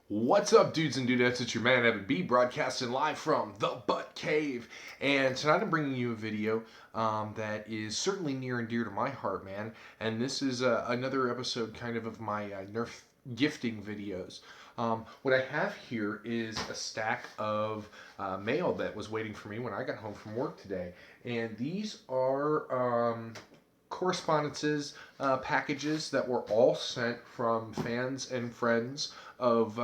What's up, dudes and dudettes? It's your man Evan B, broadcasting live from the Butt Cave. And tonight I'm bringing you a video that is certainly near and dear to my heart, man. And this is another episode kind of my NERF gifting videos. What I have here is a stack of mail that was waiting for me when I got home from work today. And these are correspondences, packages that were all sent from fans and friends of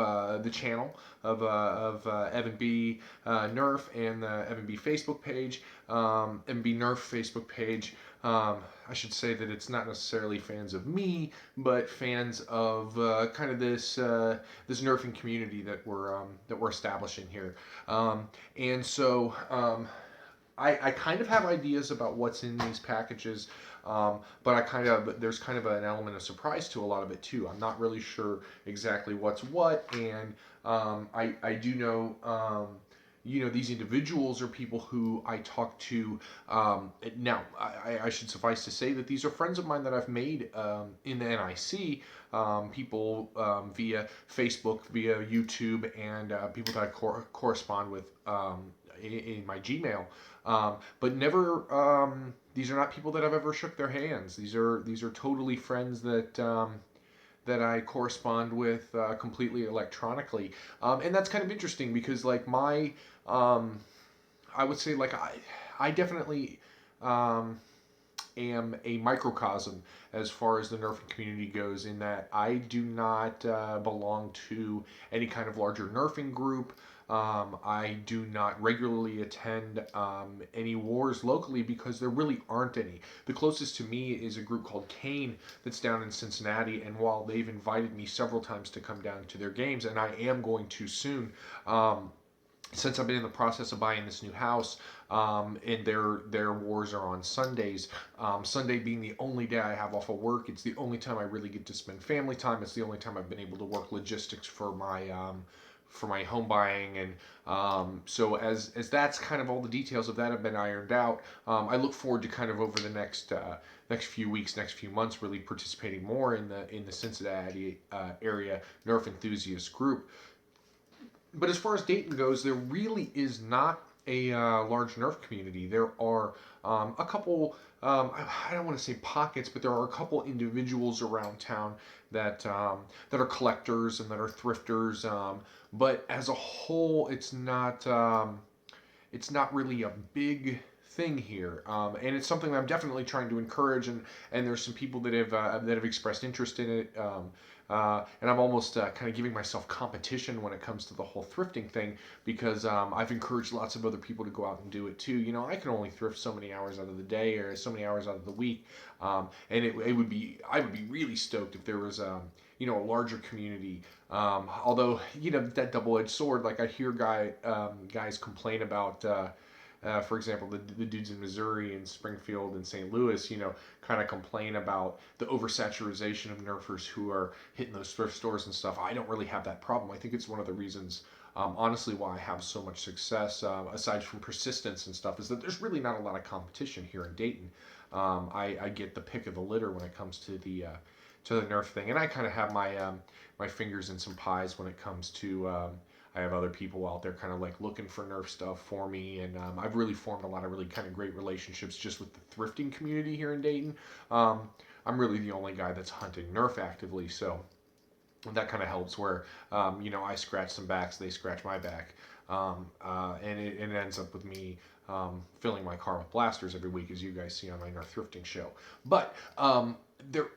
the channel of Evan B. Nerf and the Evan B. Facebook page, Evan B. Nerf Facebook page. I should say that it's not necessarily fans of me, but fans of kind of this this nerfing community that we're establishing here. And so I kind of have ideas about what's in these packages, but there's kind of an element of surprise to a lot of it too. I'm not really sure exactly what's what, and I do know. These individuals are people who I talk to. Now, I should suffice to say that these are friends of mine that I've made in the NIC, people via Facebook, via YouTube, and people that I correspond with in my Gmail. But never. These are not people that I've ever shook their hands. These are totally friends that I correspond with completely electronically, and that's kind of interesting because I would say I definitely am a microcosm as far as the nerfing community goes, in that I do not belong to any kind of larger nerfing group. I do not regularly attend any wars locally because there really aren't any. The closest to me is a group called Kane that's down in Cincinnati, and while they've invited me several times to come down to their games, and I am going to soon, since I've been in the process of buying this new house, and their wars are on Sundays. Sunday being the only day I have off of work. It's the only time I really get to spend family time. It's the only time I've been able to work logistics for my home buying, and so as that's kind of all the details of that have been ironed out, I look forward to kind of over the next few weeks, next few months, really participating more in the Cincinnati area Nerf enthusiast group. But as far as Dayton goes, there really is not a large Nerf community. There are a couple, I don't want to say pockets, but there are a couple individuals around town that are collectors and that are thrifters. But as a whole, it's not really a big thing here, and it's something that I'm definitely trying to encourage. And there's some people that have expressed interest in it. And I'm almost kind of giving myself competition when it comes to the whole thrifting thing, because I've encouraged lots of other people to go out and do it too. I can only thrift so many hours out of the day or so many hours out of the week, and I would be really stoked if there was a larger community. Although that double-edged sword, like I hear guys complain about. For example, the dudes in Missouri and Springfield and St. Louis, kind of complain about the oversaturation of nerfers who are hitting those thrift stores and stuff. I don't really have that problem. I think it's one of the reasons, honestly, why I have so much success, aside from persistence and stuff, is that there's really not a lot of competition here in Dayton. I get the pick of the litter when it comes to the Nerf thing, and I kind of have my fingers in some pies when it comes to. I have other people out there kind of like looking for Nerf stuff for me, and I've really formed a lot of really kind of great relationships just with the thrifting community here in Dayton. I'm really the only guy that's hunting Nerf actively, so that kind of helps where, I scratch some backs, they scratch my back, and it ends up with me filling my car with blasters every week, as you guys see on my Nerf thrifting show. But there,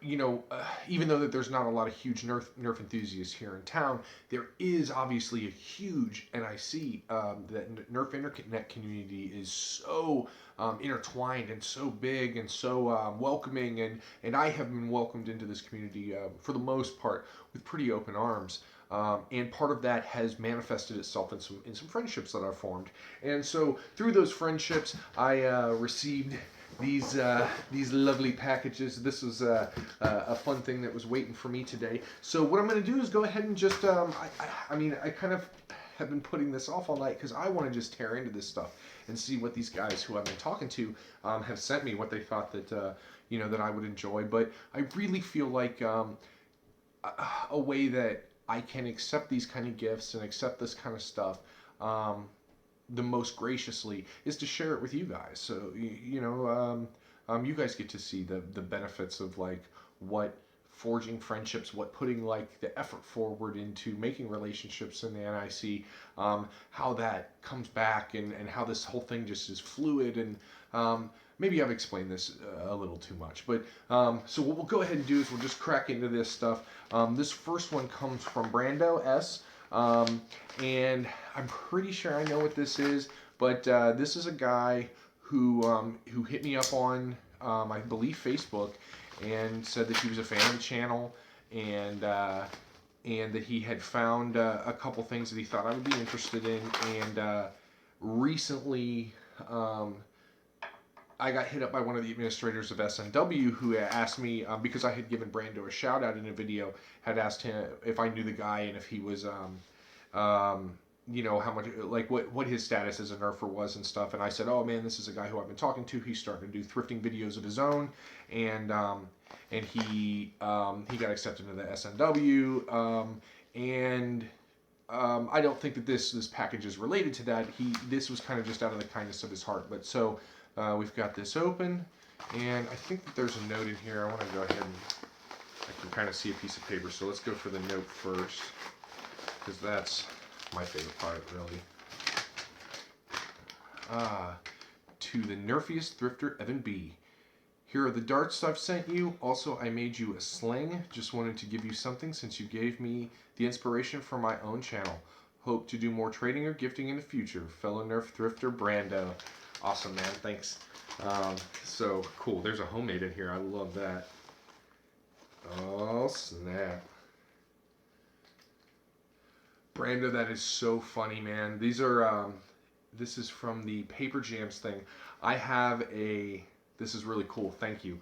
even though that there's not a lot of huge Nerf enthusiasts here in town, there is obviously a huge, and I see that Nerf internet community is so intertwined and so big and so welcoming, and I have been welcomed into this community for the most part with pretty open arms. And part of that has manifested itself in some friendships that I've formed. And so through those friendships, I received these lovely packages. This was a fun thing that was waiting for me today. So what I'm going to do is go ahead and just I kind of have been putting this off all night because I want to just tear into this stuff and see what these guys who I've been talking to have sent me, what they thought that that I would enjoy. But I really feel like a way that I can accept these kind of gifts and accept this kind of stuff the most graciously is to share it with you guys. So you guys get to see the benefits of like what forging friendships, what putting like the effort forward into making relationships in the NIC, how that comes back and how this whole thing just is fluid and maybe I've explained this a little too much, but so what we'll go ahead and do is we'll just crack into this stuff. This first one comes from Brando S. And I'm pretty sure I know what this is, but this is a guy who hit me up on, I believe, Facebook, and said that he was a fan of the channel, and that he had found a couple things that he thought I would be interested in, and recently. I got hit up by one of the administrators of SNW who asked me, because I had given Brando a shout out in a video, had asked him if I knew the guy and if he was, how much, like what his status as a nerfer was and stuff. And I said, oh man, this is a guy who I've been talking to. He's starting to do thrifting videos of his own, and he got accepted into the SNW, I don't think that this package is related to that. This was kind of just out of the kindness of his heart, but so. We've got this open, and I think that there's a note in here. I want to go ahead and I can kind of see a piece of paper, so let's go for the note first, because that's my favorite part, really. To the nerfiest thrifter, Evan B. Here are the darts I've sent you. Also, I made you a sling. Just wanted to give you something since you gave me the inspiration for my own channel. Hope to do more trading or gifting in the future. Fellow Nerf thrifter, Brando. Awesome, man. Thanks. So cool. There's a homemade in here. I love that. Oh, snap. Brando, that is so funny, man. These are, this is from the Paper Jams thing. This is really cool. Thank you.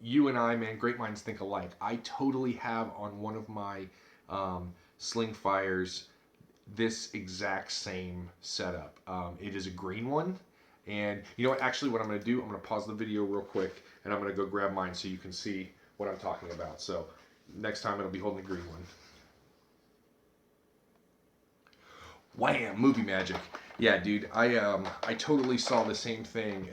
You and I, man, great minds think alike. I totally have on one of my sling fires this exact same setup. It is a green one, and you know what? Actually, what I'm going to do, I'm going to pause the video real quick, and I'm going to go grab mine so you can see what I'm talking about. So next time it'll be holding the green one. Wham! Movie magic. Yeah, dude. I totally saw the same thing.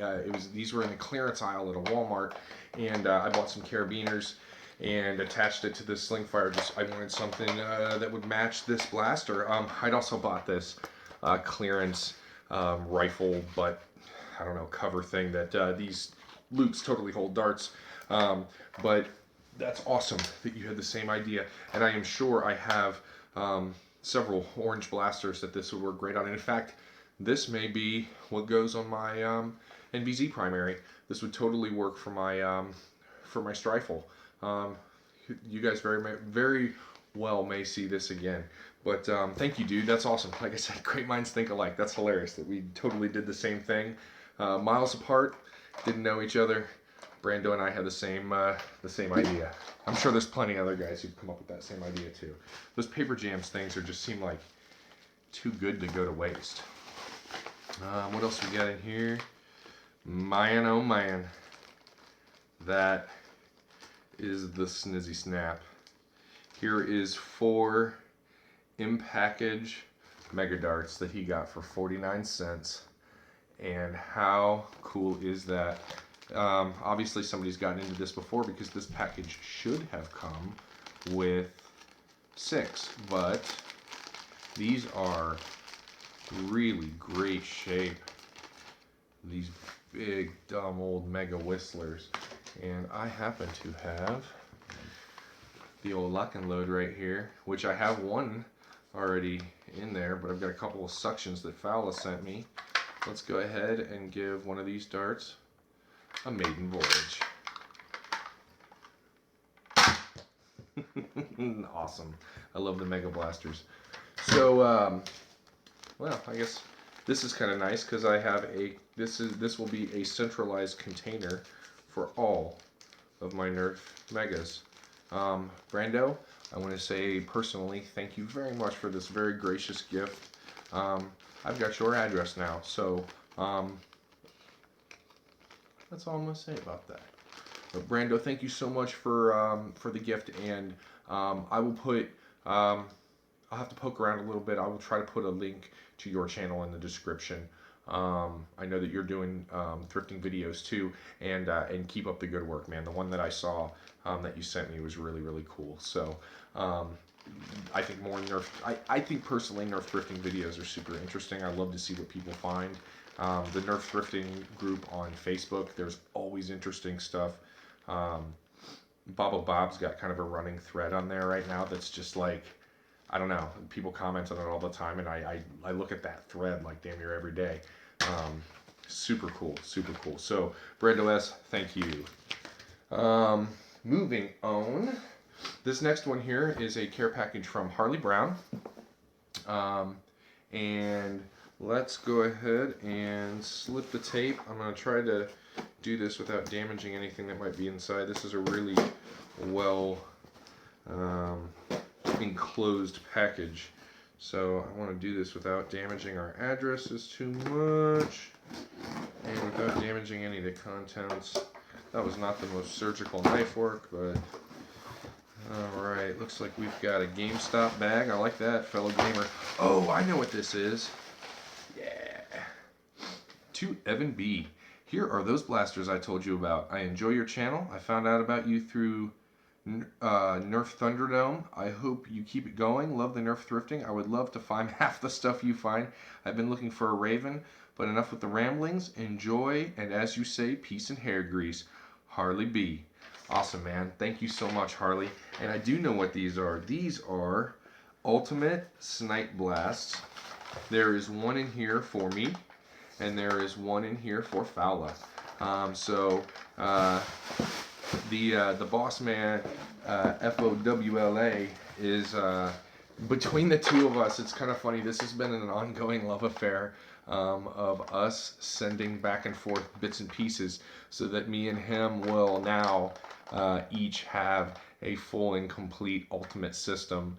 These were in the clearance aisle at a Walmart, and I bought some carabiners and attached it to this sling fire. I wanted something that would match this blaster. I'd also bought this clearance rifle, but I don't know, cover thing that these loops totally hold darts. But that's awesome that you had the same idea, and I am sure I have several orange blasters that this would work great on. And in fact, this may be what goes on my NVZ primary. This would totally work for my Strifle. You guys very well may see this again. But thank you, dude. That's awesome. Like I said, great minds think alike. That's hilarious that we totally did the same thing. Miles apart, didn't know each other. Brando and I had the same idea. I'm sure there's plenty of other guys who've come up with that same idea too. Those Paper Jams things just seem like too good to go to waste. What else we got in here? Man, oh man. That is the Snizzy Snap. Here is 4 in-package Mega Darts that he got for 49 cents. And how cool is that? Obviously somebody's gotten into this before because this package should have come with 6, but these are really great shape. These big dumb old Mega Whistlers, and I happen to have the old lock and load right here, which I have one already in there, but I've got a couple of suctions that Fowla sent me. Let's go ahead and give one of these darts a maiden voyage. Awesome. I love the Mega Blasters. So, well, I guess this is kind of nice because I have this will be a centralized container for all of my Nerf Megas. Brando, I want to say personally thank you very much for this very gracious gift. I've got your address now, so that's all I'm going to say about that. But Brando, thank you so much for the gift, and I will put I'll have to poke around a little bit. I will try to put a link to your channel in the description. I know that you're doing thrifting videos too, and keep up the good work, man. The one that I saw that you sent me was really, really cool. So I think more Nerf. I think personally Nerf thrifting videos are super interesting. I love to see what people find. The Nerf thrifting group on Facebook, there's always interesting stuff. Bob's got kind of a running thread on there right now that's just like, I don't know, people comment on it all the time, and I look at that thread like damn near every day. Super cool, super cool. So, Brando S, thank you. Moving on. This next one here is a care package from Harley Brown. And let's go ahead and slip the tape. I'm going to try to do this without damaging anything that might be inside. This is a really well enclosed package, so I want to do this without damaging our addresses too much and without damaging any of the contents. That was not the most surgical knife work, but alright, looks like we've got a GameStop bag. I like that, fellow gamer. Oh, I know what this is. Yeah. To Evan B. Here are those blasters I told you about. I enjoy your channel. I found out about you through Nerf Thunderdome. I hope you keep it going. Love the Nerf thrifting. I would love to find half the stuff you find. I've been looking for a Raven, but enough with the ramblings. Enjoy, and as you say, peace and hair grease. Harley B. Awesome, man. Thank you so much, Harley. And I do know what these are. These are Ultimate Snipe Blasts. There is one in here for me, and there is one in here for Fowla. The boss man, Fowla, is between the two of us. It's kind of funny. This has been an ongoing love affair of us sending back and forth bits and pieces, so that me and him will now each have a full and complete ultimate system.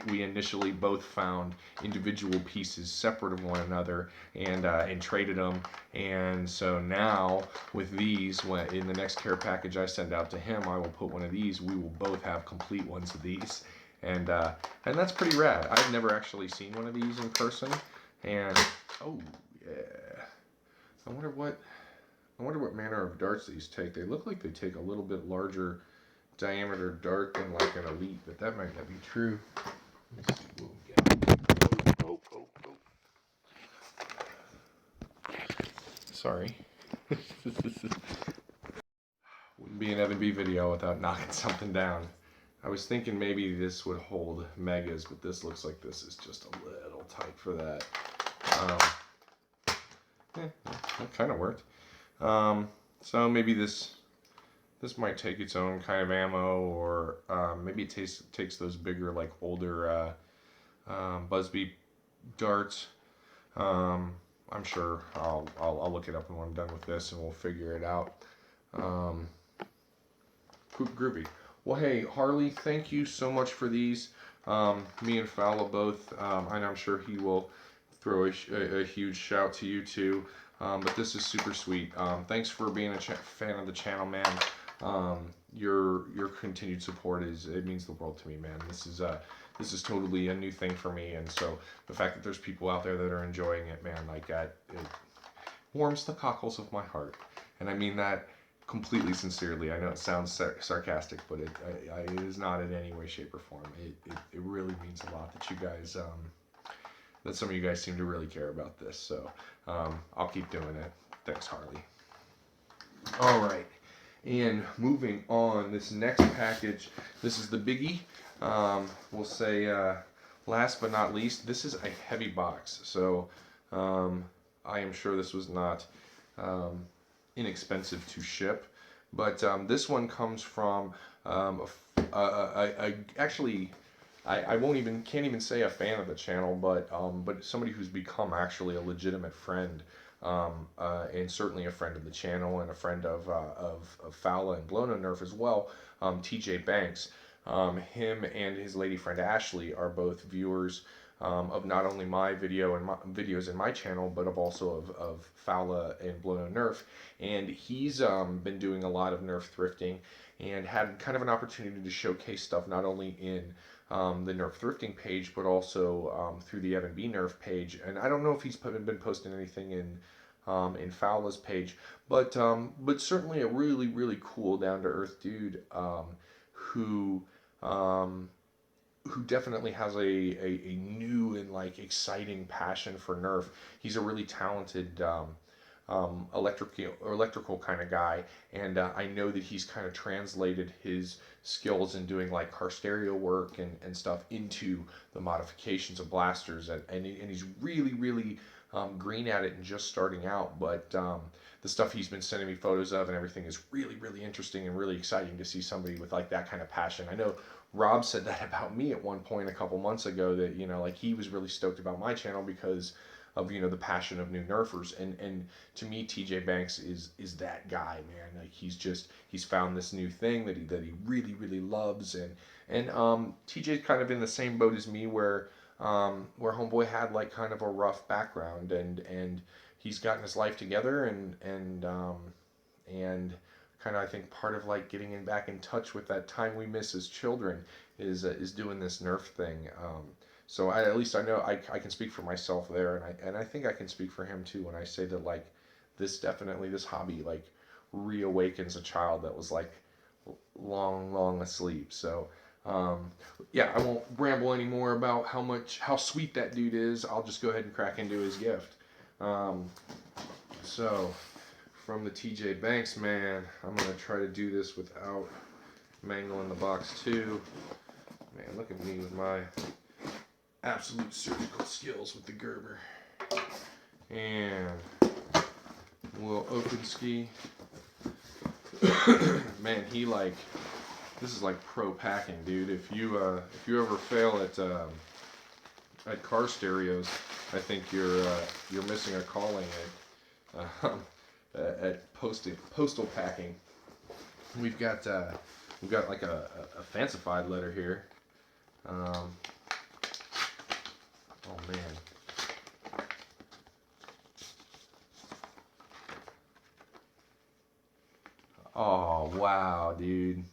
We initially both found individual pieces separate of one another and traded them, and so now with these, in the next care package I send out to him, I will put one of these. We will both have complete ones of these, and that's pretty rad. I've never actually seen one of these in person, and oh yeah, I wonder what manner of darts these take. They look like they take a little bit larger diameter dart than like an Elite, but that might not be true. Let's see what we got. Sorry. Wouldn't be an Evan B video without knocking something down. I was thinking maybe this would hold megas, but this looks like this is just a little tight for that. That kind of worked. So maybe this might take its own kind of ammo, or maybe it takes those bigger, like older Busby darts. I'm sure I'll look it up when I'm done with this, and we'll figure it out. Groovy. Well, hey Harley, thank you so much for these. Me and Fowla both, and I'm sure he will throw a huge shout to you too. But this is super sweet. Thanks for being a fan of the channel, man. Your continued support it means the world to me, man. This is totally a new thing for me, and so the fact that there's people out there that are enjoying it, man, like that, it warms the cockles of my heart, and I mean that completely sincerely. I know it sounds sarcastic, but it is not in any way, shape, or form. It really means a lot that you guys, that some of you guys seem to really care about this. So I'll keep doing it. Thanks, Harley. All right. And moving on, this next package, this is the biggie. We'll say last but not least, this is a heavy box. So I am sure this was not inexpensive to ship, but this one comes from actually, I can't even say a fan of the channel, but somebody who's become actually a legitimate friend. And certainly a friend of the channel and a friend of Fowla and Blono Nerf as well, TJ Banks. Him and his lady friend Ashley are both viewers of not only my videos in my channel, but of Fowla and Blono Nerf. And he's been doing a lot of Nerf thrifting, and had kind of an opportunity to showcase stuff not only in the Nerf thrifting page, but also through the Evan B Nerf page. And I don't know if he's been posting anything in Fowla's page, but certainly a really really cool down to earth dude who um, who definitely has a new and like exciting passion for Nerf. He's a really talented electrical kind of guy, and I know that he's kind of translated his skills in doing like car stereo work and stuff into the modifications of blasters, and he's really really green at it and just starting out, but the stuff he's been sending me photos of and everything is really really interesting and really exciting to see somebody with like that kind of passion. I know Rob said that about me at one point a couple months ago, that like he was really stoked about my channel because of the passion of new nerfers, and to me TJ Banks is that guy, man. Like he's found this new thing that he really really loves, and TJ's kind of in the same boat as me, where homeboy had like kind of a rough background, and he's gotten his life together, and kind of, I think, part of like getting back in touch with that time we miss as children is doing this Nerf thing. So at least I know I can speak for myself there, and I think I can speak for him too when I say that like this hobby like reawakens a child that was like long asleep. So yeah, I won't ramble anymore about how sweet that dude is. I'll just go ahead and crack into his gift. So from the TJ Banks man, I'm gonna try to do this without mangling the box too. Man, look at me with my absolute surgical skills with the Gerber. And we'll open ski. Man, this is like pro packing, dude. If you ever fail at car stereos, I think you're missing a calling at postal packing. We've got like a fancified letter here. Oh man. Oh wow, dude.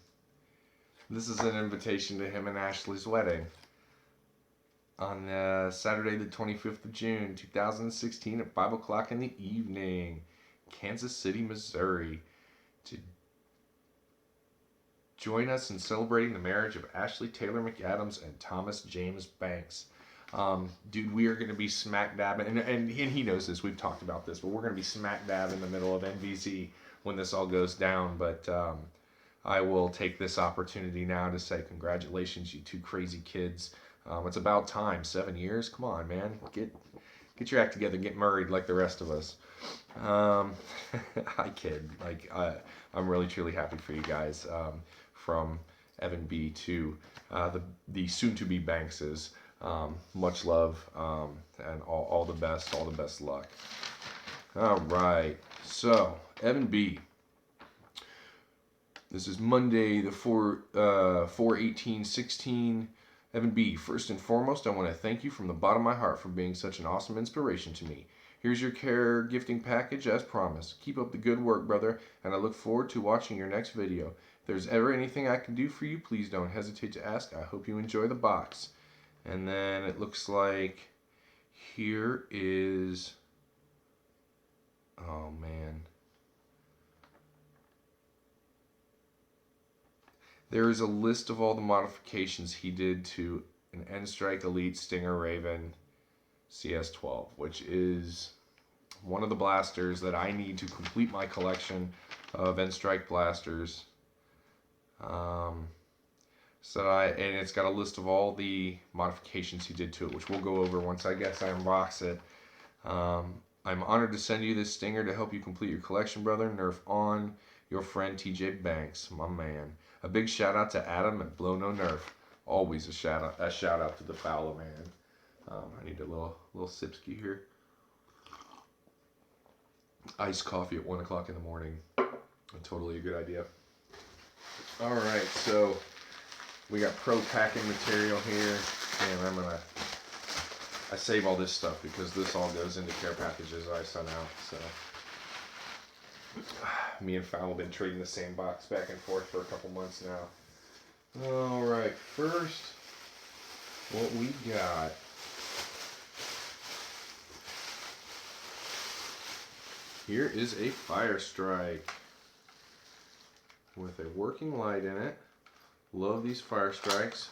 This is an invitation to him and Ashley's wedding on Saturday the 25th of June 2016 at 5 o'clock in the evening, Kansas City, Missouri, to join us in celebrating the marriage of Ashley Taylor McAdams and Thomas James Banks. Dude, we are going to be smack dab, and he knows this, we've talked about this, but we're going to be smack dab in the middle of NVZ when this all goes down. But I will take this opportunity now to say congratulations, you two crazy kids. It's about time. 7 years? Come on, man. Get your act together. Get married like the rest of us. I kid. I'm really truly happy for you guys. From Evan B to the soon-to-be Bankses. Much love and all the best. All the best luck. All right. So Evan B. This is Monday the 4/18/16. Evan B., first and foremost, I want to thank you from the bottom of my heart for being such an awesome inspiration to me. Here's your care gifting package as promised. Keep up the good work, brother, and I look forward to watching your next video. If there's ever anything I can do for you, please don't hesitate to ask. I hope you enjoy the box. And then it looks like here is... Oh, man. There is a list of all the modifications he did to an N-Strike Elite Stinger Raven CS12, which is one of the blasters that I need to complete my collection of N-Strike blasters. And it's got a list of all the modifications he did to it, which we'll go over once I unbox it. I'm honored to send you this stinger to help you complete your collection, brother. Nerf on, your friend TJ Banks, my man. A big shout out to Adam at Blow No Nerf. Always a shout out to the Fowla man. I need a little sipski here. Iced coffee at 1 o'clock in the morning. Totally a good idea. All right, so we got pro packing material here, and I save all this stuff because this all goes into care packages I send out. So Me and Fowla have been trading the same box back and forth for a couple months now. Alright, first, what we got. Here is a Fire Strike with a working light in it. Love these Fire Strikes.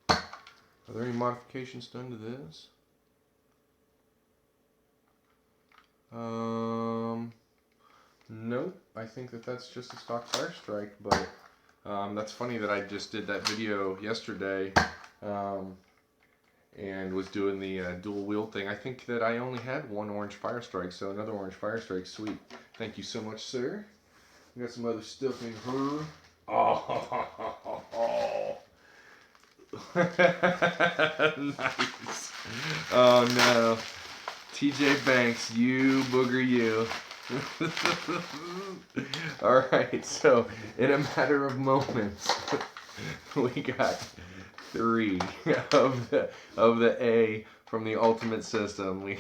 Are there any modifications done to this? Nope. I think that's just a stock Fire Strike, but that's funny that I just did that video yesterday and was doing the dual wield thing. I think that I only had one orange Fire Strike, so another orange Fire Strike, sweet. Thank you so much, sir. We got some other stuff in here. Oh, nice. Oh no. TJ Banks, you booger you. Alright, so in a matter of moments, we got 3 of the A from the Ultimate System.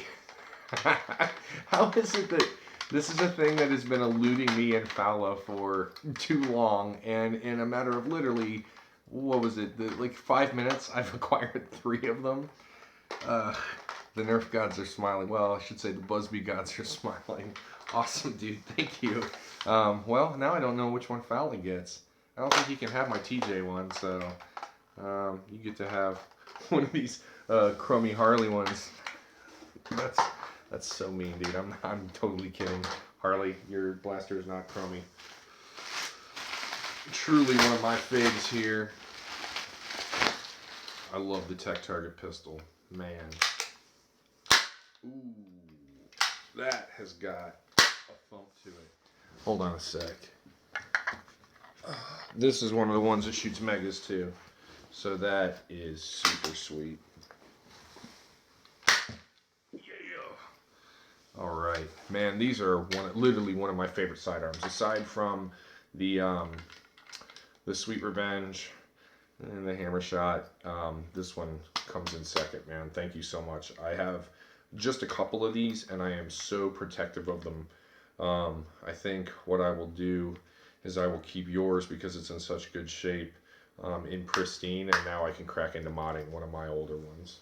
How is it that this is a thing that has been eluding me and Fowla for too long, and in a matter of literally, what was it, like 5 minutes, I've acquired 3 of them? The Nerf gods are smiling. Well, I should say the Busby gods are smiling. Awesome, dude. Thank you. Well, now I don't know which one Fowla gets. I don't think he can have my TJ one, so you get to have one of these crummy Harley ones. That's so mean, dude. I'm totally kidding. Harley, your blaster is not crummy. Truly one of my faves here. I love the Tech Target pistol. Man. Ooh, that has got a thump to it. Hold on a sec. This is one of the ones that shoots megas too. So that is super sweet. Yeah. Alright. Man, these are literally one of my favorite sidearms. Aside from the Sweet Revenge and the Hammer Shot, this one comes in second, man. Thank you so much. I have just a couple of these, and I am so protective of them. I think what I will do is I will keep yours because it's in such good shape, in pristine, and now I can crack into modding one of my older ones.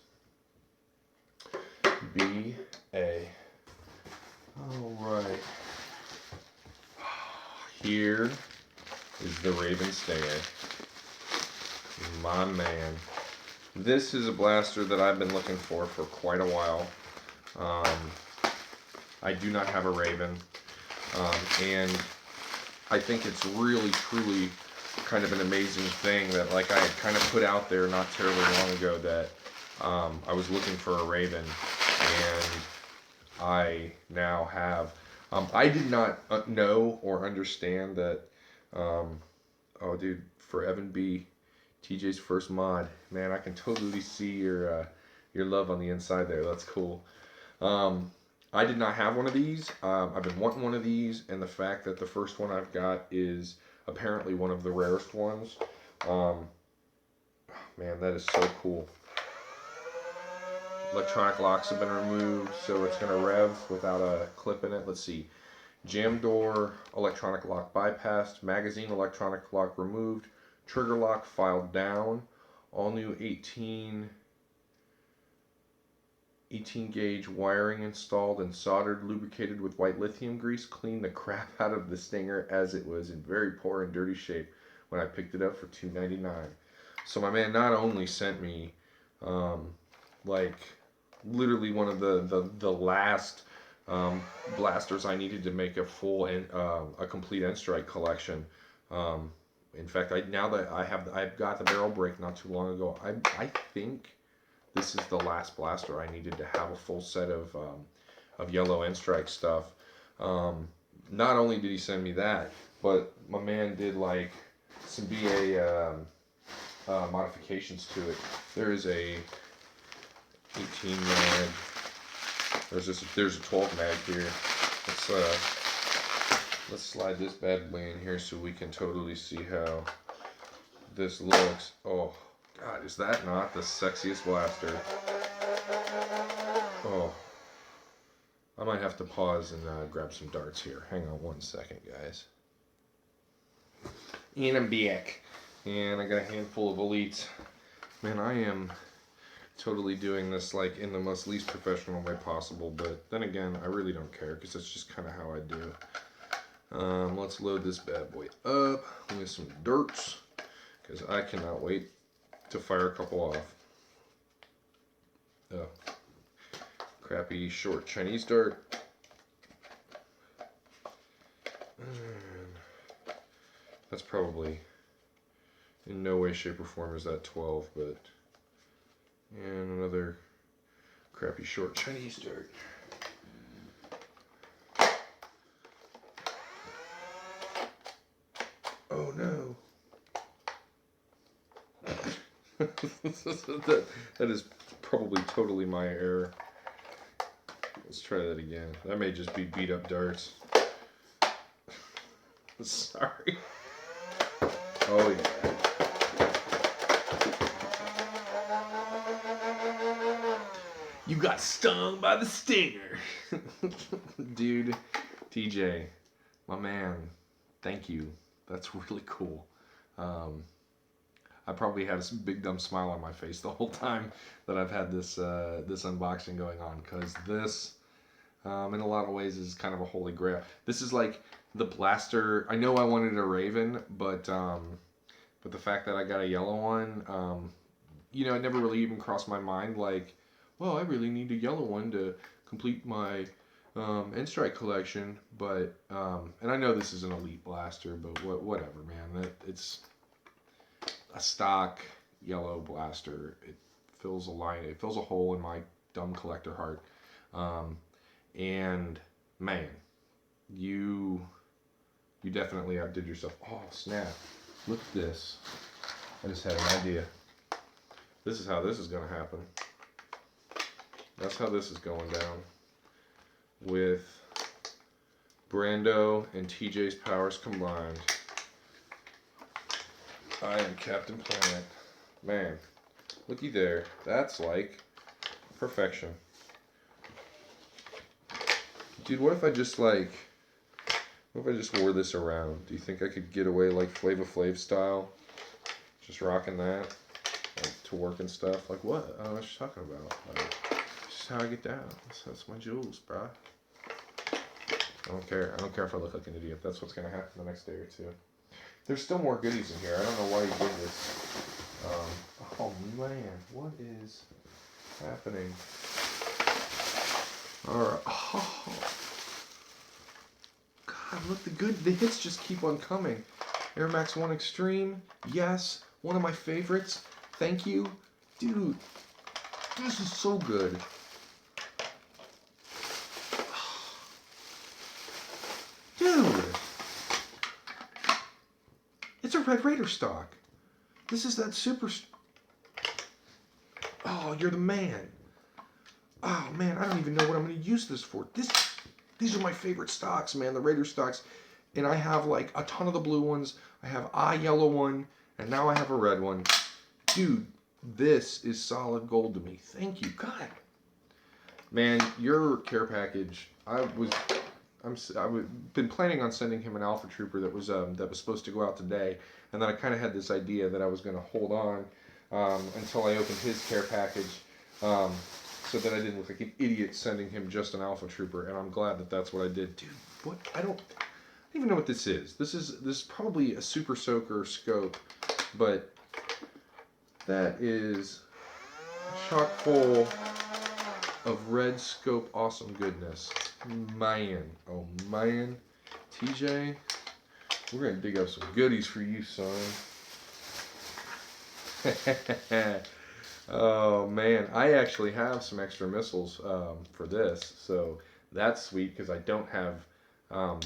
B-A. Alright. Here is the Raven Stinger. My man. This is a blaster that I've been looking for quite a while. I do not have a Raven, and I think it's really, truly kind of an amazing thing that, like, I had kind of put out there not terribly long ago that I was looking for a Raven, and I now have. I did not know or understand that. Oh, dude, for Evan B, TJ's first mod, man, I can totally see your love on the inside there. That's cool. I did not have one of these. I've been wanting one of these, and the fact that the first one I've got is apparently one of the rarest ones. Man, that is so cool. Electronic locks have been removed, so it's going to rev without a clip in it. Let's see. Jam door, electronic lock bypassed, magazine electronic lock removed, trigger lock filed down, all new 18 gauge wiring installed and soldered, lubricated with white lithium grease, cleaned the crap out of the Stinger as it was in very poor and dirty shape when I picked it up for $2.99. So my man not only sent me like literally one of the last blasters I needed to make a full and a complete N-Strike collection. In fact, now that I've got the barrel break not too long ago, I think this is the last blaster I needed to have a full set of yellow N-Strike stuff. Not only did he send me that, but my man did like some BA modifications to it. There is a 18 mag. There's a 12 mag here. Let's slide this bad boy in here so we can totally see how this looks. Oh God, is that not the sexiest blaster? Oh, I might have to pause and grab some darts here. Hang on one second, guys. And I'm back. And I got a handful of elites. Man, I am totally doing this like in the most least professional way possible, but then again, I really don't care because that's just kind of how I do. Let's load this bad boy up with some darts because I cannot wait to fire a couple off. Oh, crappy short Chinese dart. And that's probably in no way, shape, or form is that 12, but and another crappy short Chinese dart. Oh no. that is probably totally my error. Let's try that again. That may just be beat up darts. Sorry. Oh yeah. You got stung by the stinger. Dude, TJ, my man, thank you. That's really cool. I probably had a big dumb smile on my face the whole time that I've had this this unboxing going on, because this, in a lot of ways, is kind of a holy grail. This is like the blaster. I know I wanted a Raven, but the fact that I got a yellow one, you know, it never really even crossed my mind like, well, I really need a yellow one to complete my N-Strike collection. But and I know this is an elite blaster, but whatever, man. It's a stock yellow blaster. It fills a line. It fills a hole in my dumb collector heart. And man, you definitely outdid yourself. Oh snap! Look at this. I just had an idea. This is how this is going to happen. That's how this is going down. With Brando and TJ's powers combined, I am Captain Planet. Man, looky there. That's like perfection. Dude, what if I just like, what if I just wore this around? Do you think I could get away like Flava Flav style? Just rocking that like, to work and stuff? Like what? I don't know what you're talking about. This is how I get down. That's my jewels, bro. I don't care. I don't care if I look like an idiot. That's what's going to happen the next day or two. There's still more goodies in here. I don't know why you did this. Oh man, what is happening? Alright. Oh. God, look, the hits just keep on coming. Air Max 1 Extreme, yes, one of my favorites. Thank you. Dude, this is so good. Dude, it's a Red Raider stock. This is that super... Oh, you're the man. Oh, man, I don't even know what I'm going to use this for. These are my favorite stocks, man, the Raider stocks. And I have, like, a ton of the blue ones. I have a yellow one, and now I have a red one. Dude, this is solid gold to me. Thank you. God. Man, your care package, I've been planning on sending him an Alpha Trooper that was supposed to go out today, and then I kind of had this idea that I was going to hold on until I opened his care package, so that I didn't look like an idiot sending him just an Alpha Trooper. And I'm glad that that's what I did. Dude, what? I don't even know what this is. This is probably a Super Soaker scope, but that is chock full of red scope awesome goodness. Man, oh man, TJ, we're gonna dig up some goodies for you, son. Oh man, I actually have some extra missiles for this, so that's sweet because I don't have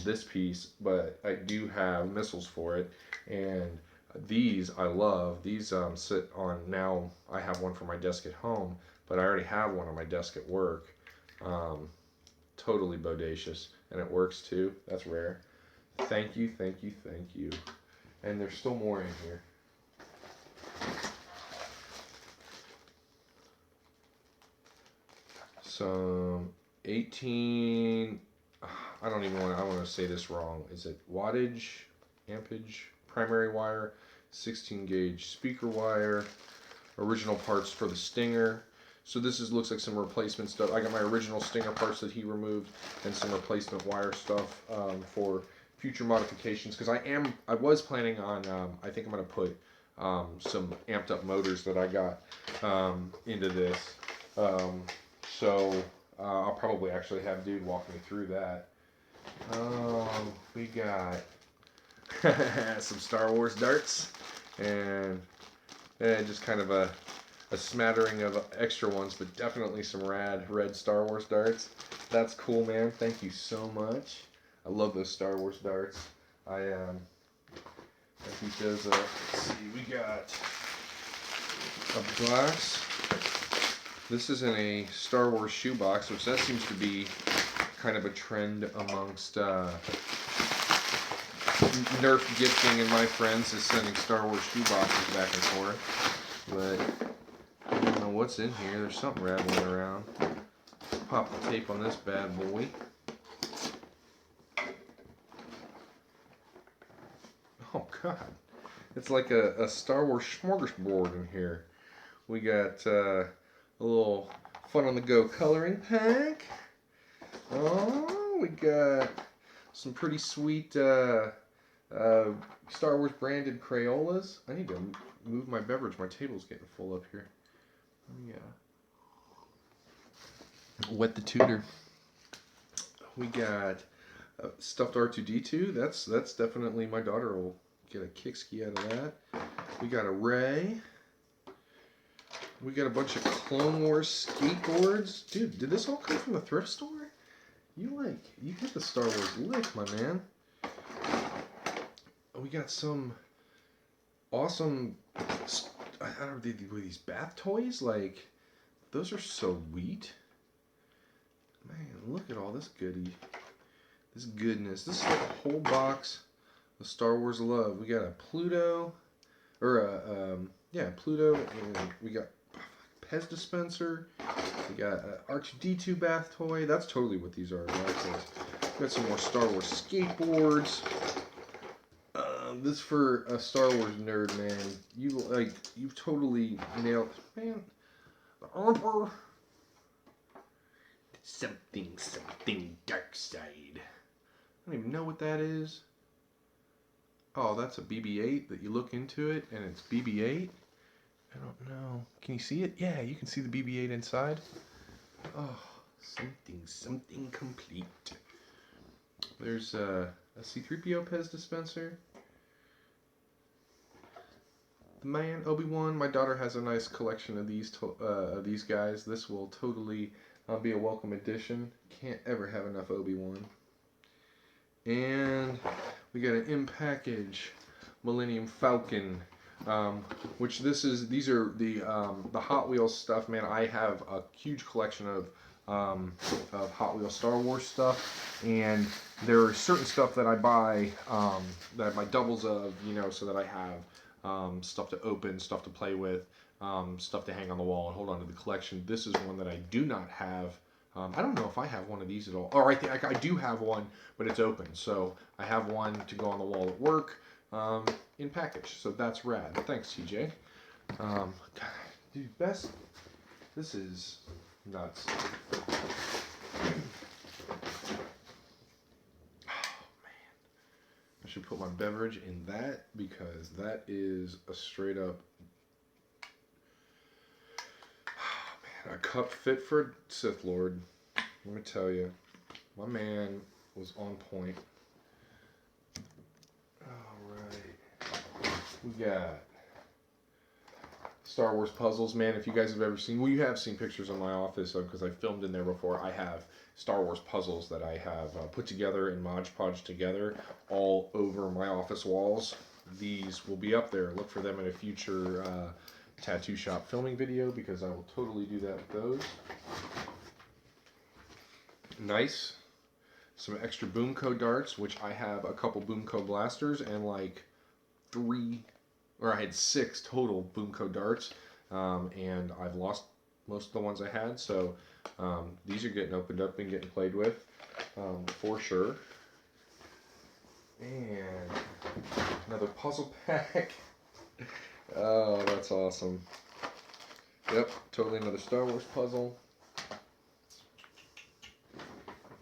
this piece, but I do have missiles for it, and these I love. These sit on, now I have one for my desk at home, but I already have one on my desk at work. Totally bodacious, and it works too. That's rare. Thank you, thank you, thank you. And there's still more in here. Some 18, I don't even want to say this wrong. Is it wattage, ampage, primary wire, 16 gauge speaker wire, original parts for the Stinger. So this looks like some replacement stuff. I got my original Stinger parts that he removed and some replacement wire stuff for future modifications, because I was planning on, I think I'm going to put some amped up motors that I got into this. So I'll probably actually have dude walk me through that. We got some Star Wars darts and just kind of a smattering of extra ones, but definitely some rad red Star Wars darts. That's cool, man. Thank you so much. I love those Star Wars darts. I think those. Let's see, we got a box. This is in a Star Wars shoebox, which that seems to be kind of a trend amongst NERF Gifting and my friends, is sending Star Wars shoeboxes back and forth. But I don't know what's in here. There's something rattling around. Pop the tape on this bad boy. Oh God, it's like a Star Wars smorgasbord in here. We got a little fun on the go coloring pack. Oh, we got some pretty sweet Star Wars branded Crayolas. I need to move my beverage. My table's getting full up here. Yeah. Wet the tutor. We got stuffed R2-D2. That's definitely, my daughter will get a kick ski out of that. We got a Ray. We got a bunch of Clone Wars skateboards. Dude, did this all come from the thrift store? You hit the Star Wars lick, my man. We got some awesome, I don't know, were these bath toys? Like, those are so sweet. Man, look at all this goodie. This goodness. This is like a whole box of Star Wars love. We got a Pluto, or Pluto, and we got Pez dispenser. We got an R2-D2 bath toy. That's totally what these are. We got some more Star Wars skateboards. This for a Star Wars nerd, man. You've totally nailed, man. The Emperor. Something dark side. I don't even know what that is. Oh, that's a BB-8 that you look into it and it's BB-8. I don't know. Can you see it? Yeah, you can see the BB-8 inside. Oh, something complete. There's a C-3PO Pez dispenser. The man, Obi-Wan. My daughter has a nice collection of these guys. This will totally be a welcome addition. Can't ever have enough Obi-Wan. And we got an in-package Millennium Falcon. Which these are the Hot Wheels stuff, man. I have a huge collection of Hot Wheels Star Wars stuff, and there are certain stuff that I buy that I buy doubles of, so that I have stuff to open, stuff to play with, stuff to hang on the wall and hold on to the collection. This is one that I do not have. I don't know if I have one of these at all. Or I think I do have one, but it's open. So I have one to go on the wall at work. In package, so that's rad. Thanks, TJ. God, dude, best. This is nuts. Oh man, I should put my beverage in that, because that is a straight up. Oh man, a cup fit for a Sith Lord. Let me tell you, my man was on point. We got Star Wars puzzles, man. If you guys have ever seen, well, you have seen pictures of my office, because I filmed in there before. I have Star Wars puzzles that I have put together and Mod Podge together all over my office walls. These will be up there. Look for them in a future tattoo shop filming video, because I will totally do that with those. Nice. Some extra Boomco darts, which I have a couple Boomco blasters and like 3, or I had 6 total Boomco darts, and I've lost most of the ones I had. So these are getting opened up and getting played with for sure. And another puzzle pack. Oh, that's awesome. Yep, totally another Star Wars puzzle.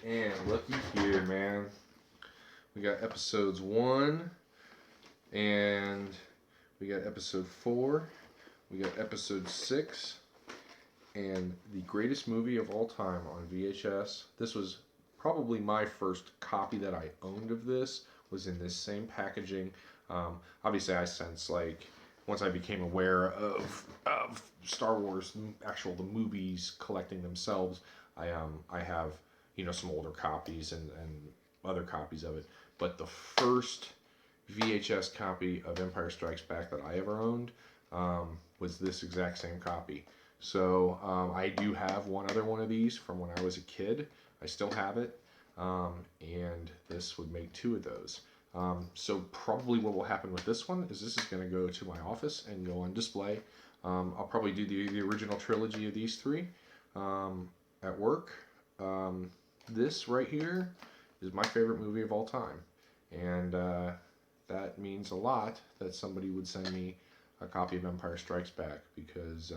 And looky here, man. We got episodes 1, and we got episode 4, we got episode 6, and the greatest movie of all time on VHS. This was probably my first copy that I owned of this, was in this same packaging. Obviously, I sense, like, once I became aware of Star Wars, the movies collecting themselves, I have, some older copies and other copies of it. But the first VHS copy of Empire Strikes Back that I ever owned was this exact same copy. So I do have one other one of these from when I was a kid. I still have it, and this would make 2 of those. So probably what will happen with this one is this is going to go to my office and go on display. I'll probably do the original trilogy of these 3 at work. This right here is my favorite movie of all time, and that means a lot that somebody would send me a copy of Empire Strikes Back, because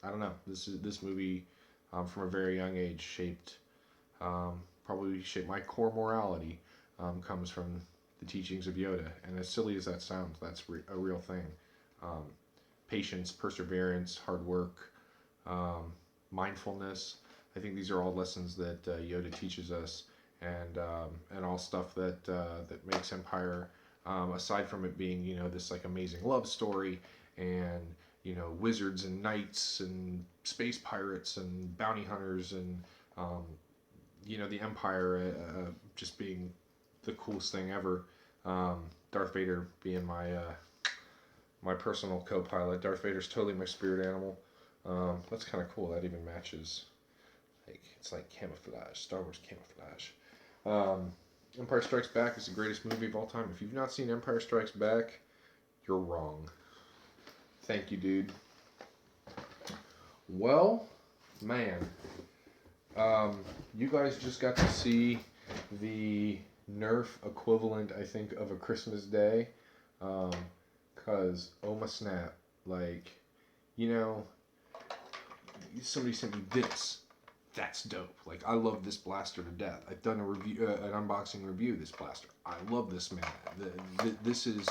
I don't know, this movie from a very young age probably shaped my core morality. Comes from the teachings of Yoda, and as silly as that sounds, that's a real thing. Patience, perseverance, hard work, mindfulness. I think these are all lessons that Yoda teaches us, and all stuff that makes Empire, aside from it being this like amazing love story, and wizards and knights and space pirates and bounty hunters, and the Empire just being the coolest thing ever. Darth Vader being my personal co-pilot. Darth Vader's totally my spirit animal. That's kind of cool. That even matches. It's like camouflage, Star Wars camouflage. Empire Strikes Back is the greatest movie of all time. If you've not seen Empire Strikes Back, you're wrong. Thank you, dude. Well, man, you guys just got to see the NERF equivalent, I think, of a Christmas Day. Cause oh my snap, like, somebody sent me this. That's dope. Like, I love this blaster to death. I've done a review, an unboxing review of this blaster. I love this, man. This is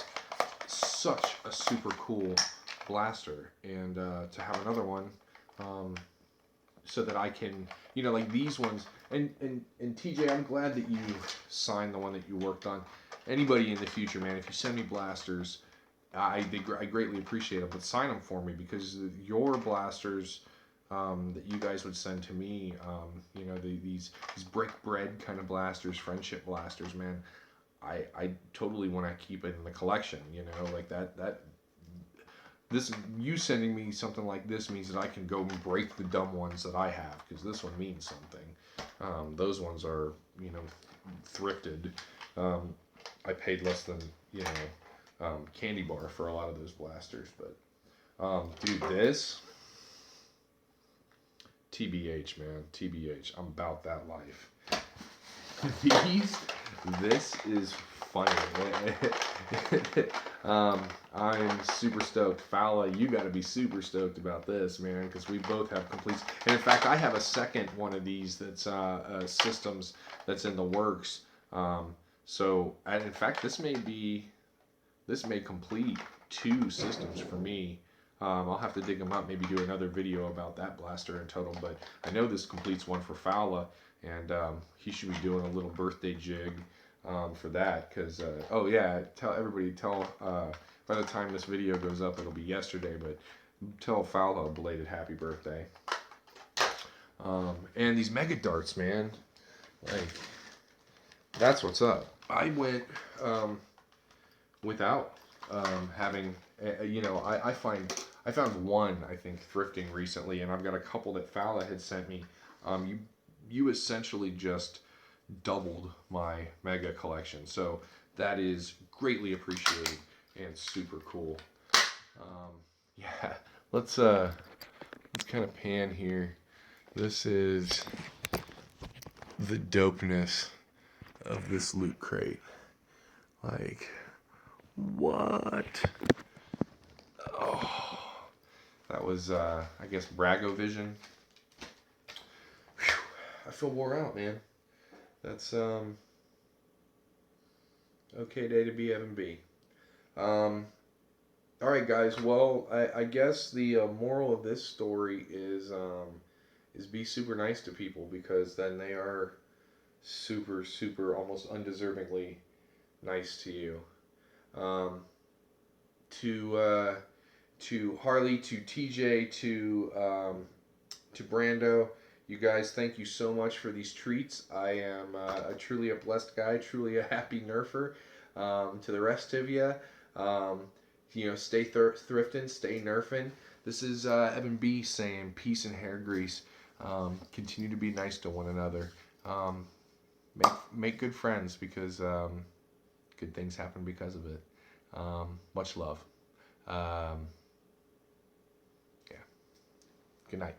such a super cool blaster, and to have another one, so that I can, like these ones. And TJ, I'm glad that you signed the one that you worked on. Anybody in the future, man, if you send me blasters, I greatly appreciate them, but sign them for me, because your blasters that you guys would send to me, these break bread kind of blasters, friendship blasters, man, I totally want to keep it in the collection, like that. This, you sending me something like this means that I can go and break the dumb ones that I have, because this one means something. Those ones are, thrifted. I paid less than, candy bar for a lot of those blasters, but dude, this TBH, man, TBH. I'm about that life. This is funny. I'm super stoked. Fowla, you got to be super stoked about this, man, because we both have completes. And in fact, I have a second one of these that's systems that's in the works. So, and in fact, this may complete 2 systems for me. I'll have to dig them up, maybe do another video about that blaster in total, but I know this completes one for Fowla, and he should be doing a little birthday jig for that, because, oh yeah, tell by the time this video goes up, it'll be yesterday, but tell Fowla a belated happy birthday. And these mega darts, man, like, that's what's up. I went without having, I found one, I think, thrifting recently, and I've got a couple that Fowla had sent me. You essentially just doubled my mega collection, so that is greatly appreciated and super cool. Yeah, let's kind of pan here. This is the dopeness of this loot crate. Like, what? Oh, that was, I guess, Brago Vision. Whew, I feel wore out, man. That's, okay day to be Evan B. All right, guys. Well, I guess the moral of this story is be super nice to people, because then they are super, super, almost undeservingly nice to you. Um, to Harley, to TJ, to Brando, you guys, thank you so much for these treats. I am truly a blessed guy, truly a happy nerfer. To the rest of you, stay thrifting, stay nerfing. This is Evan B saying peace and hair grease. Continue to be nice to one another. Make good friends, because good things happen because of it. Much love. Yeah. Good night.